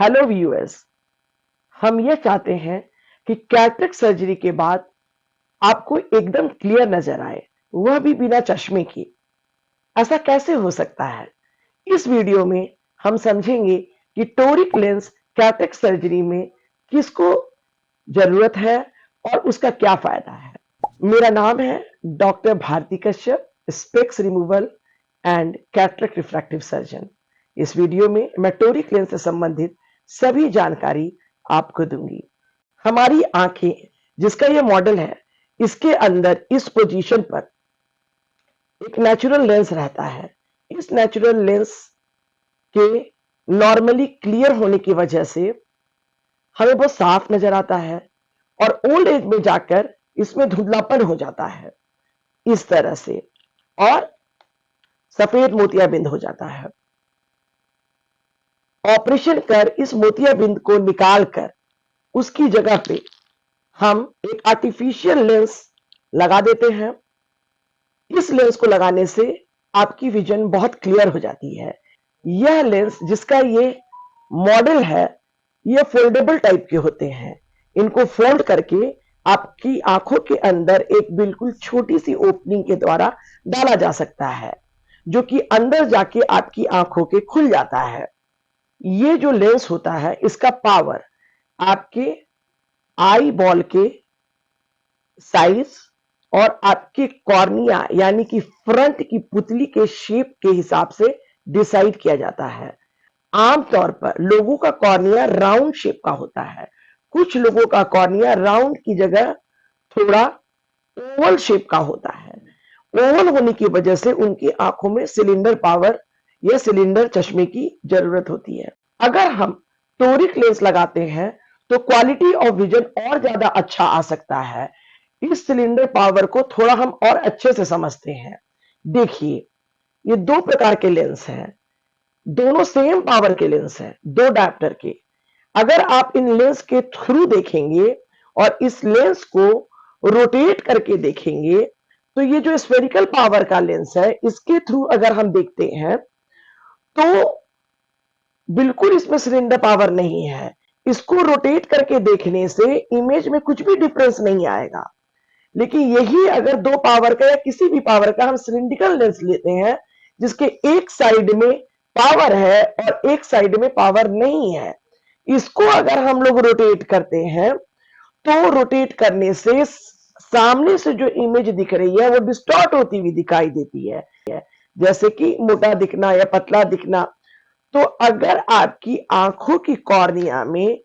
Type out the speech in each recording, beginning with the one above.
Hello viewers, हम ये चाहते हैं कि कैटरेक्ट सर्जरी के बाद आपको एकदम क्लियर नजर आए, वह भी बिना चश्मे के। ऐसा कैसे हो सकता है? इस वीडियो में हम समझेंगे कि टोरिक लेंस कैटरेक्ट सर्जरी में किसको जरूरत है और उसका क्या फायदा है। मेरा नाम है doctor Bharti Kashyap, spects removal and cataract refractive surgeon. इस वीडियो में मैं टोरिक लेंस से संबंधित सभी जानकारी आपको दूंगी। हमारी आंखें, जिसका ये मॉडल है, इसके अंदर इस पोजीशन पर एक नेचुरल लेंस रहता है। इस नेचुरल लेंस के नॉर्मली क्लियर होने की वजह से हमें बहुत साफ नजर आता है और ओल्ड एज में जाकर इसमें धुंधलापन हो जाता है इस तरह से, और सफेद मोतियाबिंद हो जाता है। ऑपरेशन कर इस मोतियाबिंद को निकालकर उसकी जगह पे हम एक आर्टिफिशियल लेंस लगा देते हैं। इस लेंस को लगाने से आपकी विजन बहुत क्लियर हो जाती है। यह लेंस, जिसका ये मॉडल है, ये फोल्डेबल टाइप के होते हैं। इनको फोल्ड करके आपकी आंखों के अंदर एक बिल्कुल छोटी सी ओपनिंग के द्वारा डाला जा सकता है, जो कि अंदर जाके आपकी आंखों के खुल जाता है। ये जो लेंस होता है, इसका पावर आपके आई बॉल के साइज और आपके कॉर्निया यानी कि फ्रंट की पुतली के शेप के हिसाब से डिसाइड किया जाता है। आमतौर पर लोगों का कॉर्निया राउंड शेप का होता है। कुछ लोगों का कॉर्निया राउंड की जगह थोड़ा ओवल शेप का होता है। ओवल होने की वजह से उनकी आंखों में सिलेंडर पावर या सिलेंडर चश्मे की जरूरत होती है। अगर हम टोरिक लेंस लगाते हैं तो क्वालिटी ऑफ विजन और ज्यादा अच्छा आ सकता है। इस सिलेंडर पावर को थोड़ा हम और अच्छे से समझते हैं। देखिए, ये दो प्रकार के लेंस हैं, दोनों सेम पावर के लेंस हैं, दो डायप्टर के। अगर आप इन लेंस के थ्रू देखेंगे और इस लेंस को रोटेट करके देखेंगे तो ये जो स्फेरिकल पावर का लेंस है, इसके थ्रू अगर हम देखते हैं तो बिल्कुल इसमें सिलेंडर पावर नहीं है। इसको रोटेट करके देखने से इमेज में कुछ भी डिफरेंस नहीं आएगा। लेकिन यही अगर दो पावर का या किसी भी पावर का हम सिलिंड्रिकल लेंस लेते हैं, जिसके एक साइड में पावर है और एक साइड में पावर नहीं है, इसको अगर हम लोग रोटेट करते हैं तो रोटेट करने से सामने से जो इमेज दिख रही है वो डिस्टॉर्ट होती हुई दिखाई देती है, जैसे कि मोटा दिखना या पतला दिखना। तो अगर आपकी आंखों की कॉर्निया में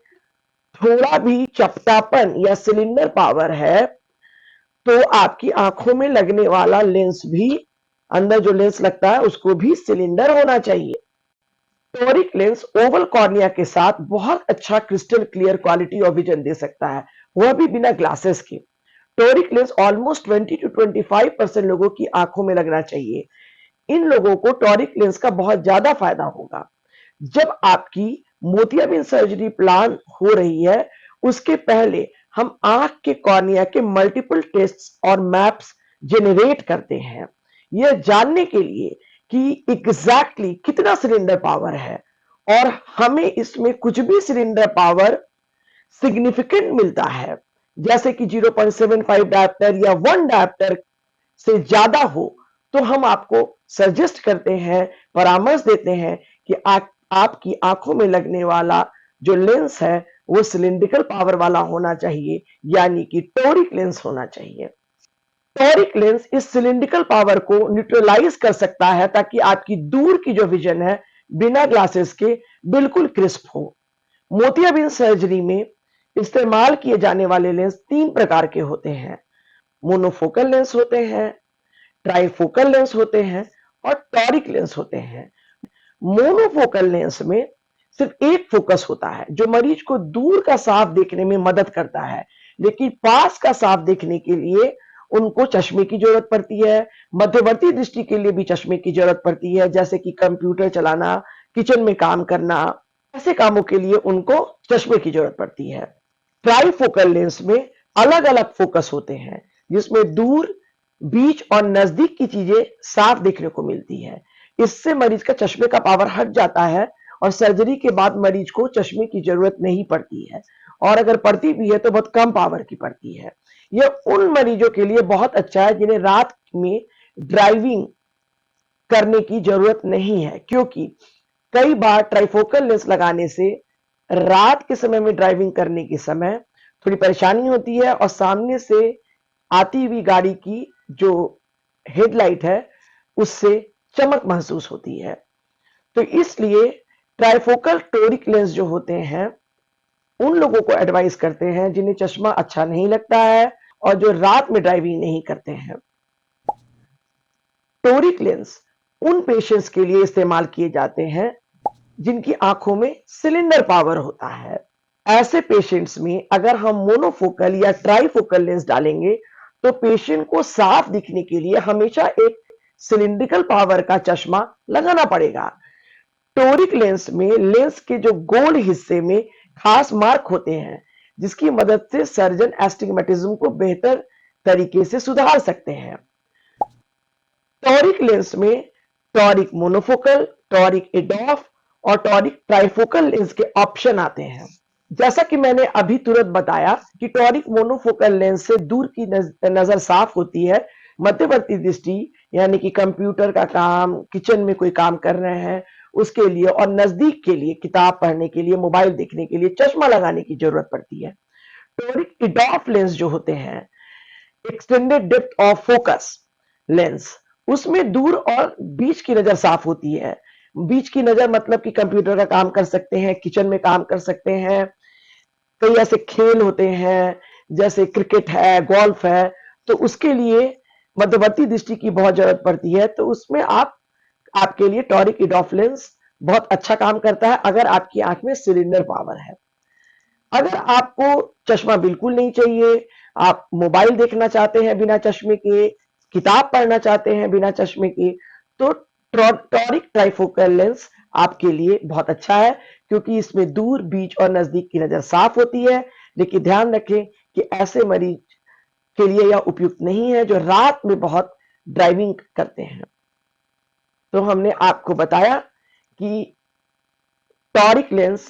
थोड़ा भी चपटापन या सिलेंडर पावर है तो आपकी आंखों में लगने वाला लेंस भी, अंदर जो लेंस लगता है उसको भी सिलेंडर होना चाहिए। टोरिक लेंस ओवल कॉर्निया के साथ बहुत अच्छा crystal clear quality of vision दे सकता है, वह भी बिना ग्लासेस के। टोरिक लेंस ऑलमोस्ट 20 to 25% लोगों की आंखों में लगना चाहिए। इन लोगों को टोरिक लेंस का बहुत ज्यादा फायदा होगा। जब आपकी मोतियाबिंद सर्जरी प्लान हो रही है, उसके पहले हम आंख के कॉर्निया के मल्टीपल टेस्ट्स और मैप्स जेनरेट करते हैं, यह जानने के लिए कि एग्जैक्टली कितना सिलेंडर पावर है, और हमें इसमें कुछ भी सिलेंडर पावर सिग्निफिकेंट मिलता है, जैसे कि 0.75 डायप्टर या 1 डायप्टर से ज्यादा हो, तो हम आपको सजेस्ट करते हैं, परामर्श देते हैं कि आपकी आंखों में लगने वाला जो लेंस है वो सिलिंड्रिकल पावर वाला होना चाहिए, यानी कि टोरिक लेंस होना चाहिए। टोरिक लेंस इस सिलिंड्रिकल पावर को न्यूट्रलाइज कर सकता है ताकि आपकी दूर की जो विजन है बिना ग्लासेस के बिल्कुल क्रिस्प हो। मोतियाबिंद सर्जरी में इस्तेमाल किए जाने वाले लेंस 3 प्रकार के होते हैं। मोनोफोकल लेंस होते हैं, ट्राइफोकल लेंस होते हैं और टॉरिक लेंस होते हैं। मोनोफोकल लेंस में सिर्फ एक फोकस होता है, जो मरीज को दूर का साफ देखने में मदद करता है, लेकिन पास का साफ देखने के लिए उनको चश्मे की जरूरत पड़ती है। मध्यवर्ती दृष्टि के लिए भी चश्मे की जरूरत पड़ती है, जैसे कि कंप्यूटर चलाना, किचन में काम करना, ऐसे कामों के लिए उनको चश्मे की जरूरत पड़ती है। ट्राइफोकल लेंस में अलग अलग फोकस होते हैं, जिसमें दूर, बीच और नजदीक की चीजें साफ देखने को मिलती है। इससे मरीज का चश्मे का पावर हट जाता है और सर्जरी के बाद मरीज को चश्मे की जरूरत नहीं पड़ती है, और अगर पड़ती भी है तो बहुत कम पावर की पड़ती है। यह उन मरीजों के लिए बहुत अच्छा है जिन्हें रात में ड्राइविंग करने की जरूरत नहीं है, क्योंकि कई बार ट्राइफोकल लेंस लगाने से रात के समय में ड्राइविंग करने के समय थोड़ी परेशानी होती है, और सामने से आती हुई गाड़ी की जो हेडलाइट है उससे चमक महसूस होती है। तो इसलिए ट्राइफोकल टोरिक लेंस जो होते हैं उन लोगों को एडवाइस करते हैं जिन्हें चश्मा अच्छा नहीं लगता है और जो रात में ड्राइविंग नहीं करते हैं। टोरिक लेंस उन पेशेंट्स के लिए इस्तेमाल किए जाते हैं जिनकी आंखों में सिलेंडर पावर होता है। ऐसे पेशेंट्स में अगर हम मोनोफोकल या ट्राइफोकल लेंस डालेंगे तो पेशेंट को साफ दिखने के लिए हमेशा एक सिलिंड्रिकल पावर का चश्मा लगाना पड़ेगा। टोरिक लेंस में लेंस के जो गोल हिस्से में खास मार्क होते हैं जिसकी मदद से सर्जन एस्टिग्मेटिज्म को बेहतर तरीके से सुधार सकते हैं। टॉरिक लेंस में टॉरिक मोनोफोकल, टॉरिक एडॉफ और टॉरिक ट्राइफोकल लेंस के ऑप्शन आते हैं। जैसा कि मैंने अभी तुरंत बताया कि टॉरिक मोनोफोकल लेंस से दूर की नजर साफ होती है, मध्यवर्ती दृष्टि यानी कि कंप्यूटर का काम, किचन में कोई काम कर रहे हैं उसके लिए, और नजदीक के लिए किताब पढ़ने के लिए, मोबाइल देखने के लिए चश्मा लगाने की जरूरत पड़ती है। टोरिक इडॉफ लेंस जो होते हैं, extended depth of focus lens, उसमें दूर और बीच की नजर साफ होती है। बीच की नजर मतलब कि कंप्यूटर का काम कर सकते हैं, किचन में काम कर सकते हैं, कई ऐसे खेल होते हैं जैसे क्रिकेट है, गोल्फ है, तो उसके लिए मध्यवर्ती दृष्टि की बहुत जरूरत पड़ती है। तो उसमें आपके लिए टॉरिक इडॉफ लेंस बहुत अच्छा काम करता है अगर आपकी आंख में सिलेंडर पावर है। अगर आपको चश्मा बिल्कुल नहीं चाहिए, आप मोबाइल देखना चाहते हैं बिना चश्मे के, किताब पढ़ना चाहते हैं बिना चश्मे के, तो टॉरिक ट्राइफोकल लेंस आपके लिए बहुत अच्छा है, क्योंकि इसमें दूर, बीच और नजदीक की नजर साफ होती है। लेकिन ध्यान रखें कि ऐसे मरीज के लिए यह उपयुक्त नहीं है जो रात में बहुत ड्राइविंग करते हैं। तो हमने आपको बताया कि टॉरिक लेंस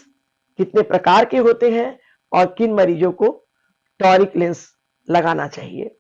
कितने प्रकार के होते हैं और किन मरीजों को टॉरिक लेंस लगाना चाहिए।